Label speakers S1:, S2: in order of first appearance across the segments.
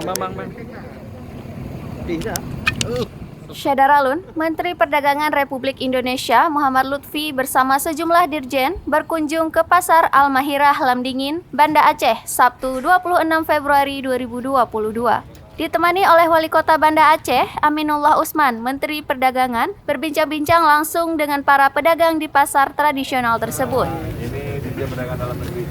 S1: Bang. Tidak.
S2: Syadaralun, Menteri Perdagangan Republik Indonesia Muhammad Lutfi bersama sejumlah dirjen berkunjung ke Pasar Al-Mahirah Lamdingin, Banda Aceh, Sabtu 26 Februari 2022. Ditemani oleh Wali Kota Banda Aceh, Aminullah Usman, Menteri Perdagangan, berbincang-bincang langsung dengan para pedagang di pasar tradisional tersebut.
S1: Ini dirjen perdagangan dalam negeri.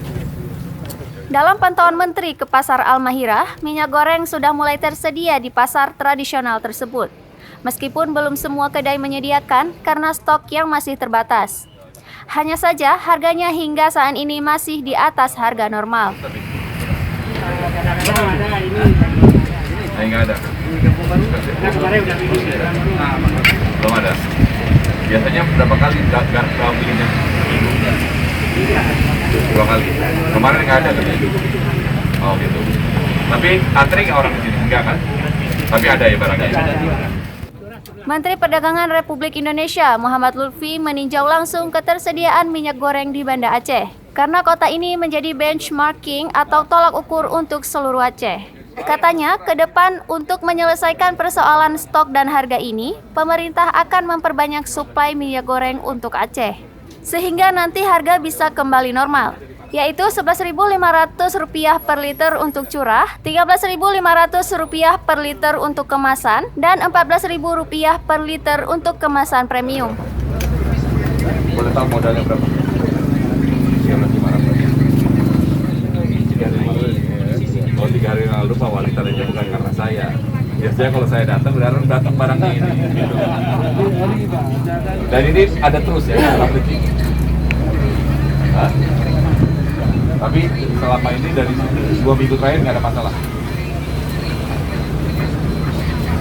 S2: Dalam pantauan Menteri ke Pasar Al-Mahirah, minyak goreng sudah mulai tersedia di pasar tradisional tersebut. Meskipun belum semua kedai menyediakan karena stok yang masih terbatas. Hanya saja harganya hingga saat ini masih di atas harga normal.
S1: Nggak ada. Belum ada. Biasanya berapa kali kau belinya? 2 kali. Kemarin nggak ada katanya. Oh gitu. Tapi antri nggak orang di sini? Enggak kan? Tapi ada ya barangnya.
S2: Menteri Perdagangan Republik Indonesia Muhammad Lutfi meninjau langsung ketersediaan minyak goreng di Banda Aceh. Karena kota ini menjadi benchmarking atau tolak ukur untuk seluruh Aceh. Katanya, ke depan untuk menyelesaikan persoalan stok dan harga ini, pemerintah akan memperbanyak suplai minyak goreng untuk Aceh. Sehingga nanti harga bisa kembali normal, yaitu Rp11.500 per liter untuk curah, Rp13.500 per liter untuk kemasan, dan Rp14.000 per liter untuk kemasan premium.
S1: Boleh tahu modalnya berapa? 13.500. Kalau 3 hari lalu Pak Wali tanya bukan karena saya. Biasanya kalau saya datang barangnya ini. Gitu. Dan ini ada terus ya, Hah? Tapi selama ini dari 2 minggu terakhir nggak ada masalah.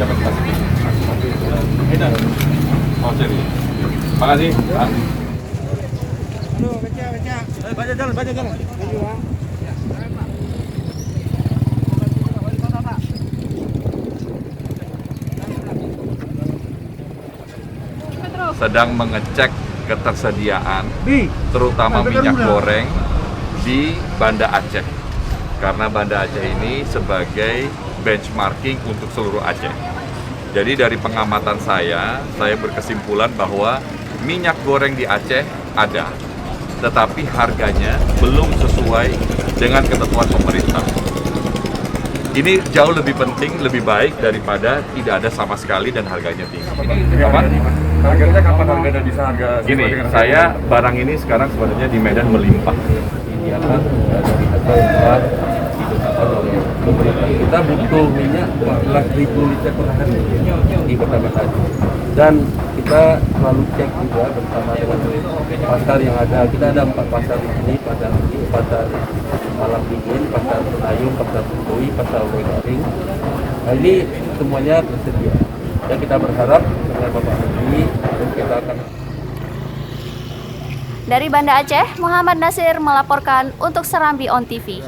S1: Dapat kasih. Oh serius. Makasih. Baca jalan. Sedang mengecek ketersediaan, terutama minyak goreng di Banda Aceh, karena Banda Aceh ini sebagai benchmarking untuk seluruh Aceh. Jadi dari pengamatan saya berkesimpulan bahwa minyak goreng di Aceh ada, tetapi harganya belum sesuai dengan ketentuan pemerintah. Ini jauh lebih penting, lebih baik daripada tidak ada sama sekali dan harganya tinggi. Apa? Harganya kapan harganya bisa harga? Gini, saya barang ini sekarang sebenarnya di Medan melimpah.
S3: Kita butuh minyak 14.000 liter per hari di Kota Banda Aceh. Dan kita selalu cek juga bersama dengan pasar yang ada. Kita ada 4 pasar di sini, pasar Malam Dingin, pasar Penayung, pasar Sutui, pasar Wegaring. Nah, ini semuanya tersedia. Dan kita berharap dengan Bapak Menteri kita akan.
S2: Dari Banda Aceh, Muhammad Nasir melaporkan untuk Serambi On TV.